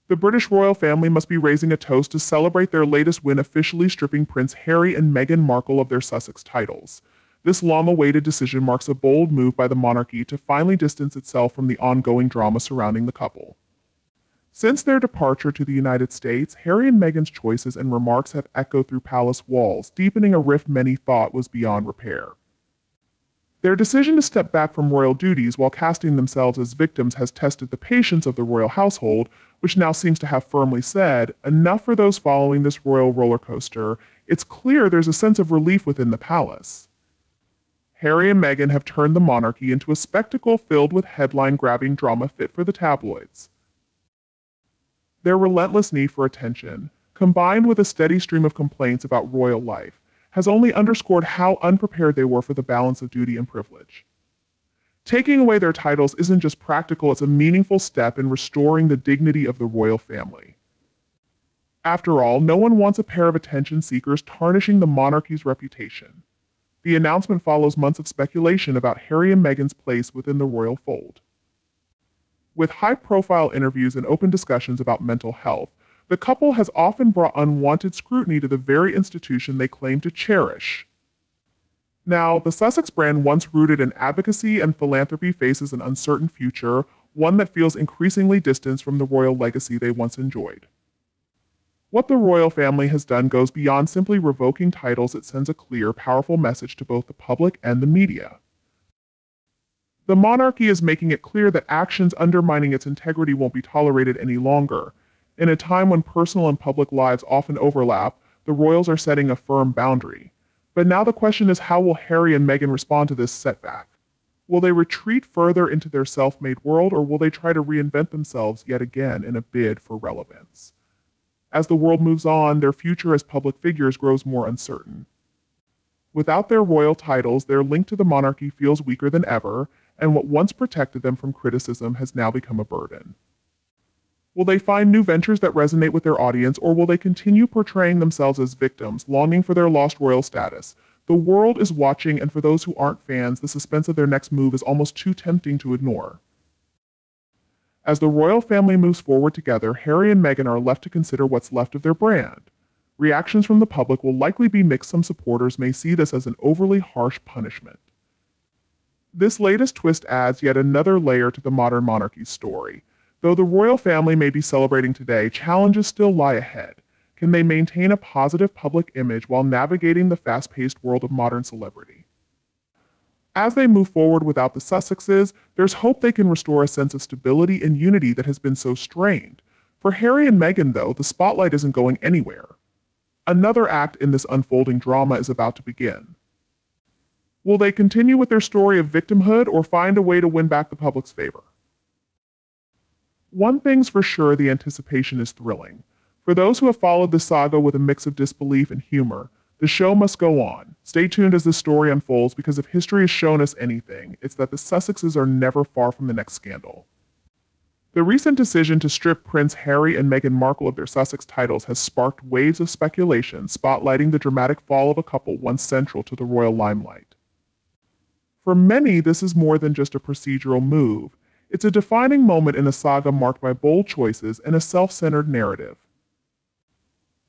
The British royal family must be raising a toast to celebrate their latest win, officially stripping Prince Harry and Meghan Markle of their Sussex titles. This long-awaited decision marks a bold move by the monarchy to finally distance itself from the ongoing drama surrounding the couple. Since their departure to the United States, Harry and Meghan's choices and remarks have echoed through palace walls, deepening a rift many thought was beyond repair. Their decision to step back from royal duties while casting themselves as victims has tested the patience of the royal household, which now seems to have firmly said, enough for those following this royal roller coaster. It's clear there's a sense of relief within the palace. Harry and Meghan have turned the monarchy into a spectacle filled with headline-grabbing drama fit for the tabloids. Their relentless need for attention, combined with a steady stream of complaints about royal life, has only underscored how unprepared they were for the balance of duty and privilege. Taking away their titles isn't just practical, it's a meaningful step in restoring the dignity of the royal family. After all, no one wants a pair of attention seekers tarnishing the monarchy's reputation. The announcement follows months of speculation about Harry and Meghan's place within the royal fold. With high-profile interviews and open discussions about mental health, the couple has often brought unwanted scrutiny to the very institution they claim to cherish. Now, the Sussex brand, once rooted in advocacy and philanthropy, faces an uncertain future, one that feels increasingly distant from the royal legacy they once enjoyed. What the royal family has done goes beyond simply revoking titles. It sends a clear, powerful message to both the public and the media. The monarchy is making it clear that actions undermining its integrity won't be tolerated any longer. In a time when personal and public lives often overlap, the royals are setting a firm boundary. But now the question is, how will Harry and Meghan respond to this setback? Will they retreat further into their self-made world, or will they try to reinvent themselves yet again in a bid for relevance? As the world moves on, their future as public figures grows more uncertain. Without their royal titles, their link to the monarchy feels weaker than ever, and what once protected them from criticism has now become a burden. Will they find new ventures that resonate with their audience, or will they continue portraying themselves as victims, longing for their lost royal status? The world is watching, and for those who aren't fans, the suspense of their next move is almost too tempting to ignore. As the royal family moves forward together, Harry and Meghan are left to consider what's left of their brand. Reactions from the public will likely be mixed. Some supporters may see this as an overly harsh punishment. This latest twist adds yet another layer to the modern monarchy's story. Though the royal family may be celebrating today, challenges still lie ahead. Can they maintain a positive public image while navigating the fast-paced world of modern celebrity? As they move forward without the Sussexes, there's hope they can restore a sense of stability and unity that has been so strained. For Harry and Meghan, though, the spotlight isn't going anywhere. Another act in this unfolding drama is about to begin. Will they continue with their story of victimhood or find a way to win back the public's favor? One thing's for sure, the anticipation is thrilling. For those who have followed the saga with a mix of disbelief and humor, the show must go on. Stay tuned as this story unfolds, because if history has shown us anything, it's that the Sussexes are never far from the next scandal. The recent decision to strip Prince Harry and Meghan Markle of their Sussex titles has sparked waves of speculation, spotlighting the dramatic fall of a couple once central to the royal limelight. For many, this is more than just a procedural move. It's a defining moment in a saga marked by bold choices and a self-centered narrative.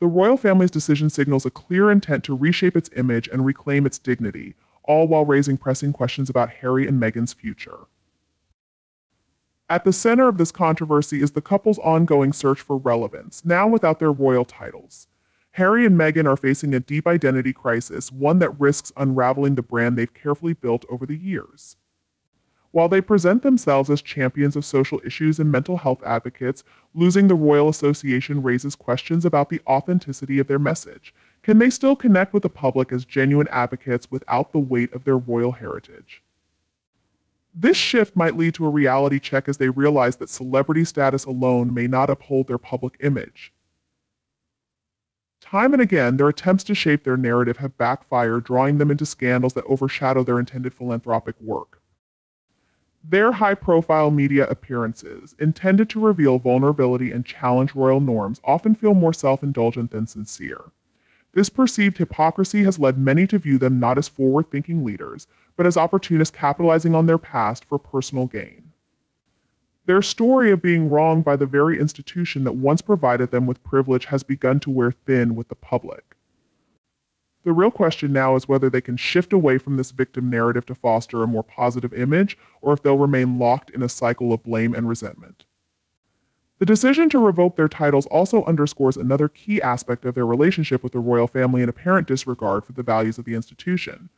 The royal family's decision signals a clear intent to reshape its image and reclaim its dignity, all while raising pressing questions about Harry and Meghan's future. At the center of this controversy is the couple's ongoing search for relevance, now without their royal titles. Harry and Meghan are facing a deep identity crisis, one that risks unraveling the brand they've carefully built over the years. While they present themselves as champions of social issues and mental health advocates, losing the royal association raises questions about the authenticity of their message. Can they still connect with the public as genuine advocates without the weight of their royal heritage? This shift might lead to a reality check as they realize that celebrity status alone may not uphold their public image. Time and again, their attempts to shape their narrative have backfired, drawing them into scandals that overshadow their intended philanthropic work. Their high-profile media appearances, intended to reveal vulnerability and challenge royal norms, often feel more self-indulgent than sincere. This perceived hypocrisy has led many to view them not as forward-thinking leaders, but as opportunists capitalizing on their past for personal gain. Their story of being wronged by the very institution that once provided them with privilege has begun to wear thin with the public. The real question now is whether they can shift away from this victim narrative to foster a more positive image, or if they'll remain locked in a cycle of blame and resentment. The decision to revoke their titles also underscores another key aspect of their relationship with the royal family, and apparent disregard for the values of the institution.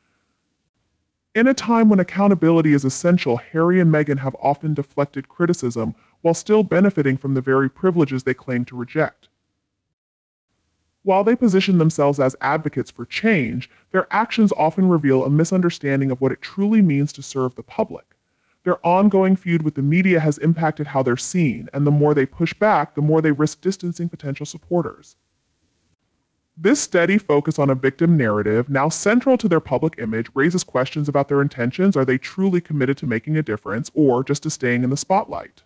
In a time when accountability is essential, Harry and Meghan have often deflected criticism while still benefiting from the very privileges they claim to reject. While they position themselves as advocates for change, their actions often reveal a misunderstanding of what it truly means to serve the public. Their ongoing feud with the media has impacted how they're seen, and the more they push back, the more they risk distancing potential supporters. This steady focus on a victim narrative, now central to their public image, raises questions about their intentions. Are they truly committed to making a difference, or just to staying in the spotlight?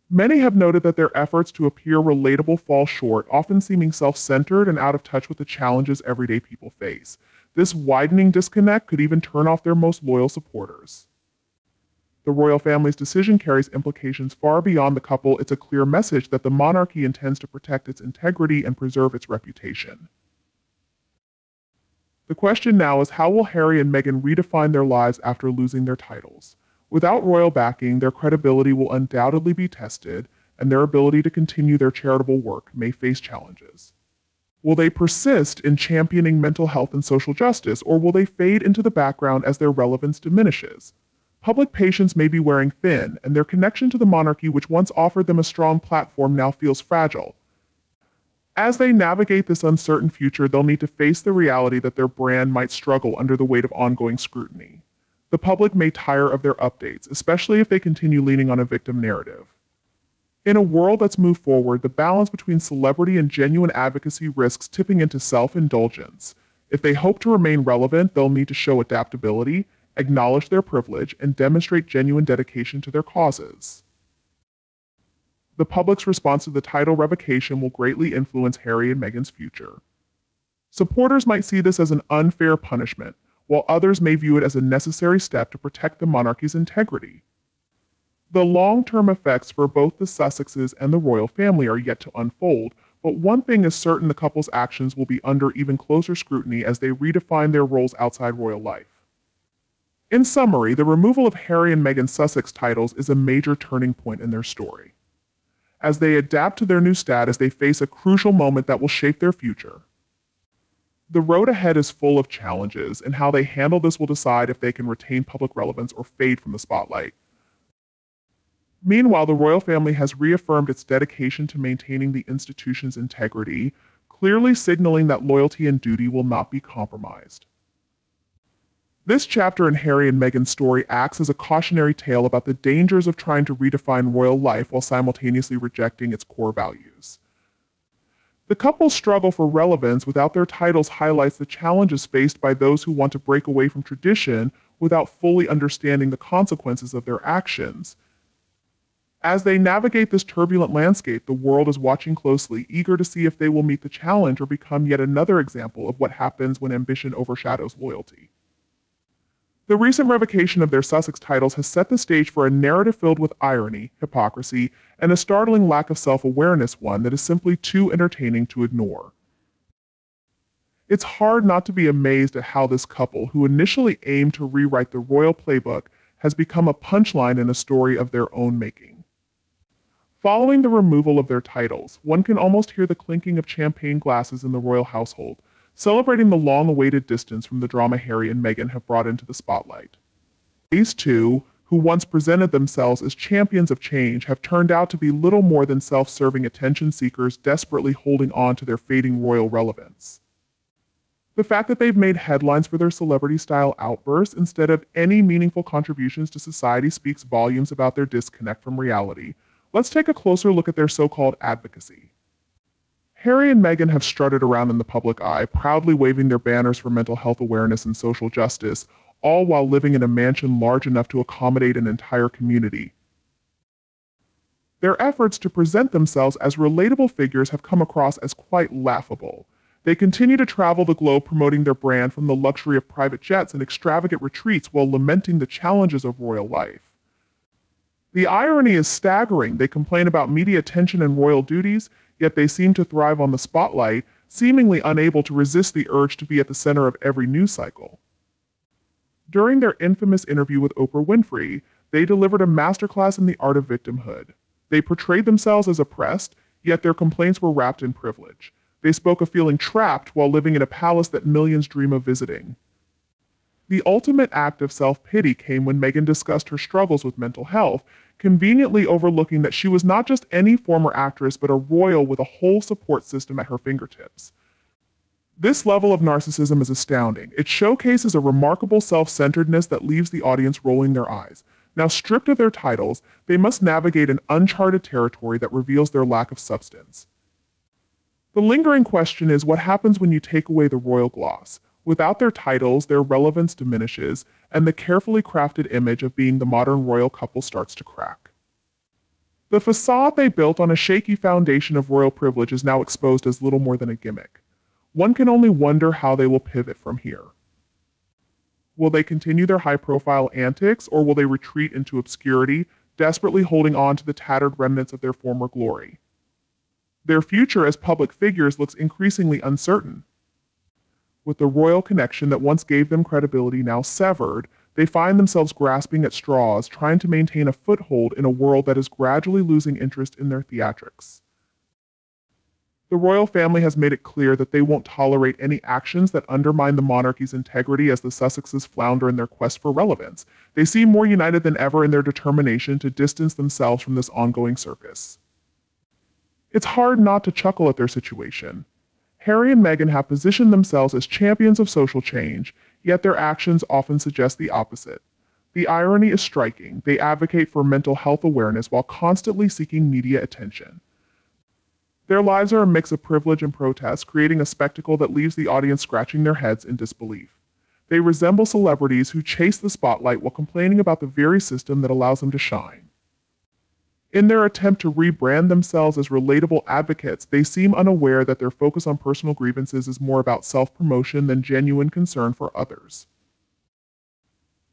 Many have noted that their efforts to appear relatable fall short, often seeming self-centered and out of touch with the challenges everyday people face. This widening disconnect could even turn off their most loyal supporters. The royal family's decision carries implications far beyond the couple. It's a clear message that the monarchy intends to protect its integrity and preserve its reputation. The question now is, how will Harry and Meghan redefine their lives after losing their titles? Without royal backing, their credibility will undoubtedly be tested, and their ability to continue their charitable work may face challenges. Will they persist in championing mental health and social justice, or will they fade into the background as their relevance diminishes? Public patience may be wearing thin, and their connection to the monarchy, which once offered them a strong platform, now feels fragile. As they navigate this uncertain future, they'll need to face the reality that their brand might struggle under the weight of ongoing scrutiny. The public may tire of their updates, especially if they continue leaning on a victim narrative. In a world that's moved forward, the balance between celebrity and genuine advocacy risks tipping into self-indulgence. If they hope to remain relevant, they'll need to show adaptability, acknowledge their privilege, and demonstrate genuine dedication to their causes. The public's response to the title revocation will greatly influence Harry and Meghan's future. Supporters might see this as an unfair punishment, while others may view it as a necessary step to protect the monarchy's integrity. The long-term effects for both the Sussexes and the royal family are yet to unfold, but one thing is certain: the couple's actions will be under even closer scrutiny as they redefine their roles outside royal life. In summary, the removal of Harry and Meghan's Sussex titles is a major turning point in their story. As they adapt to their new status, they face a crucial moment that will shape their future. The road ahead is full of challenges, and how they handle this will decide if they can retain public relevance or fade from the spotlight. Meanwhile, the royal family has reaffirmed its dedication to maintaining the institution's integrity, clearly signaling that loyalty and duty will not be compromised. This chapter in Harry and Meghan's story acts as a cautionary tale about the dangers of trying to redefine royal life while simultaneously rejecting its core values. The couple's struggle for relevance without their titles highlights the challenges faced by those who want to break away from tradition without fully understanding the consequences of their actions. As they navigate this turbulent landscape, the world is watching closely, eager to see if they will meet the challenge or become yet another example of what happens when ambition overshadows loyalty. The recent revocation of their Sussex titles has set the stage for a narrative filled with irony, hypocrisy, and a startling lack of self-awareness, one that is simply too entertaining to ignore. It's hard not to be amazed at how this couple, who initially aimed to rewrite the royal playbook, has become a punchline in a story of their own making. Following the removal of their titles, one can almost hear the clinking of champagne glasses in the royal household, celebrating the long-awaited distance from the drama Harry and Meghan have brought into the spotlight. These two, who once presented themselves as champions of change, have turned out to be little more than self-serving attention seekers desperately holding on to their fading royal relevance. The fact that they've made headlines for their celebrity-style outbursts instead of any meaningful contributions to society speaks volumes about their disconnect from reality. Let's take a closer look at their so-called advocacy. Harry and Meghan have strutted around in the public eye, proudly waving their banners for mental health awareness and social justice, all while living in a mansion large enough to accommodate an entire community. Their efforts to present themselves as relatable figures have come across as quite laughable. They continue to travel the globe promoting their brand from the luxury of private jets and extravagant retreats while lamenting the challenges of royal life. The irony is staggering. They complain about media attention and royal duties, yet they seem to thrive on the spotlight, seemingly unable to resist the urge to be at the center of every news cycle. During their infamous interview with Oprah Winfrey, they delivered a masterclass in the art of victimhood. They portrayed themselves as oppressed, yet their complaints were wrapped in privilege. They spoke of feeling trapped while living in a palace that millions dream of visiting. The ultimate act of self-pity came when Meghan discussed her struggles with mental health, conveniently overlooking that she was not just any former actress but a royal with a whole support system at her fingertips. This level of narcissism is astounding. It showcases a remarkable self-centeredness that leaves the audience rolling their eyes. Now, stripped of their titles, they must navigate an uncharted territory that reveals their lack of substance. The lingering question is, what happens when you take away the royal gloss? Without their titles, their relevance diminishes, and the carefully crafted image of being the modern royal couple starts to crack. The facade they built on a shaky foundation of royal privilege is now exposed as little more than a gimmick. One can only wonder how they will pivot from here. Will they continue their high-profile antics, or will they retreat into obscurity, desperately holding on to the tattered remnants of their former glory? Their future as public figures looks increasingly uncertain. With the royal connection that once gave them credibility now severed, they find themselves grasping at straws, trying to maintain a foothold in a world that is gradually losing interest in their theatrics. The royal family has made it clear that they won't tolerate any actions that undermine the monarchy's integrity as the Sussexes flounder in their quest for relevance. They seem more united than ever in their determination to distance themselves from this ongoing circus. It's hard not to chuckle at their situation. Harry and Meghan have positioned themselves as champions of social change, yet their actions often suggest the opposite. The irony is striking. They advocate for mental health awareness while constantly seeking media attention. Their lives are a mix of privilege and protest, creating a spectacle that leaves the audience scratching their heads in disbelief. They resemble celebrities who chase the spotlight while complaining about the very system that allows them to shine. In their attempt to rebrand themselves as relatable advocates, they seem unaware that their focus on personal grievances is more about self-promotion than genuine concern for others.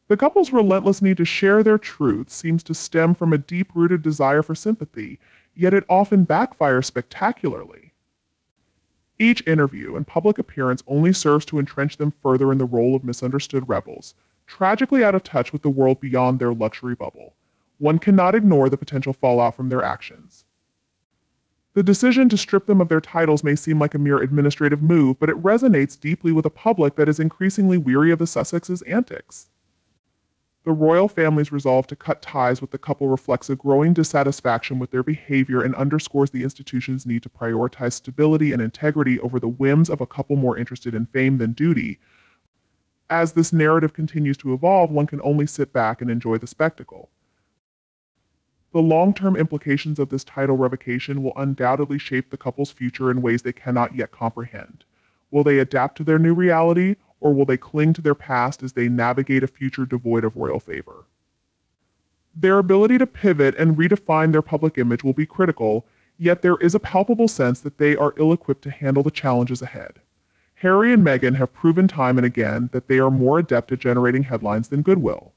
The couple's relentless need to share their truth seems to stem from a deep-rooted desire for sympathy, yet it often backfires spectacularly. Each interview and public appearance only serves to entrench them further in the role of misunderstood rebels, tragically out of touch with the world beyond their luxury bubble. One cannot ignore the potential fallout from their actions. The decision to strip them of their titles may seem like a mere administrative move, but it resonates deeply with a public that is increasingly weary of the Sussexes' antics. The royal family's resolve to cut ties with the couple reflects a growing dissatisfaction with their behavior and underscores the institution's need to prioritize stability and integrity over the whims of a couple more interested in fame than duty. As this narrative continues to evolve, one can only sit back and enjoy the spectacle. The long-term implications of this title revocation will undoubtedly shape the couple's future in ways they cannot yet comprehend. Will they adapt to their new reality, or will they cling to their past as they navigate a future devoid of royal favor? Their ability to pivot and redefine their public image will be critical, yet there is a palpable sense that they are ill-equipped to handle the challenges ahead. Harry and Meghan have proven time and again that they are more adept at generating headlines than goodwill.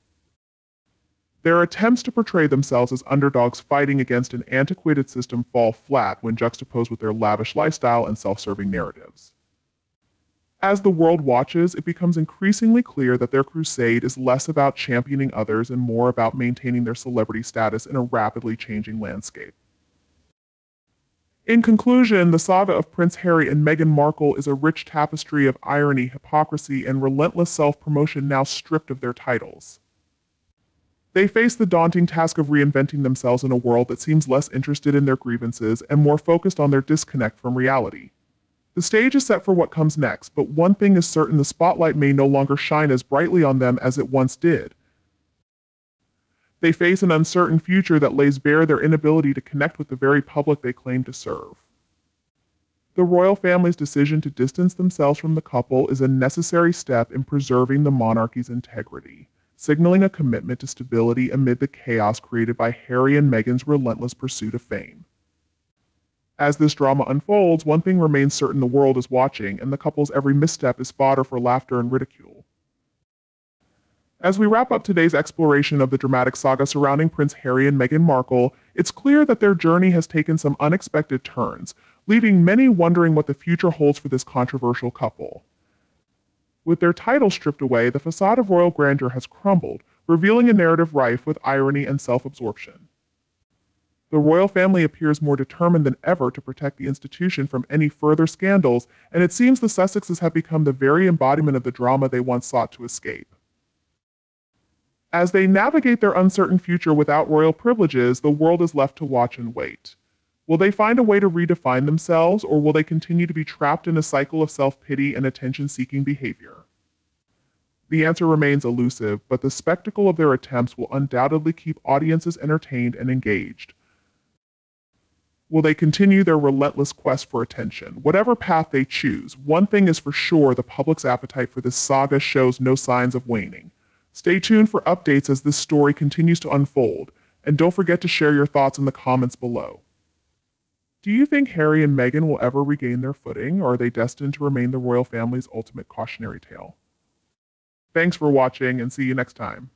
Their attempts to portray themselves as underdogs fighting against an antiquated system fall flat when juxtaposed with their lavish lifestyle and self-serving narratives. As the world watches, it becomes increasingly clear that their crusade is less about championing others and more about maintaining their celebrity status in a rapidly changing landscape. In conclusion, the saga of Prince Harry and Meghan Markle is a rich tapestry of irony, hypocrisy, and relentless self-promotion now stripped of their titles. They face the daunting task of reinventing themselves in a world that seems less interested in their grievances and more focused on their disconnect from reality. The stage is set for what comes next, but one thing is certain: the spotlight may no longer shine as brightly on them as it once did. They face an uncertain future that lays bare their inability to connect with the very public they claim to serve. The royal family's decision to distance themselves from the couple is a necessary step in preserving the monarchy's integrity, signaling a commitment to stability amid the chaos created by Harry and Meghan's relentless pursuit of fame. As this drama unfolds, one thing remains certain: the world is watching, and the couple's every misstep is fodder for laughter and ridicule. As we wrap up today's exploration of the dramatic saga surrounding Prince Harry and Meghan Markle, it's clear that their journey has taken some unexpected turns, leaving many wondering what the future holds for this controversial couple. With their titles stripped away, the facade of royal grandeur has crumbled, revealing a narrative rife with irony and self-absorption. The royal family appears more determined than ever to protect the institution from any further scandals, and it seems the Sussexes have become the very embodiment of the drama they once sought to escape. As they navigate their uncertain future without royal privileges, the world is left to watch and wait. Will they find a way to redefine themselves, or will they continue to be trapped in a cycle of self-pity and attention-seeking behavior? The answer remains elusive, but the spectacle of their attempts will undoubtedly keep audiences entertained and engaged. Will they continue their relentless quest for attention? Whatever path they choose, one thing is for sure: the public's appetite for this saga shows no signs of waning. Stay tuned for updates as this story continues to unfold, and don't forget to share your thoughts in the comments below. Do you think Harry and Meghan will ever regain their footing, or are they destined to remain the royal family's ultimate cautionary tale? Thanks for watching, and see you next time.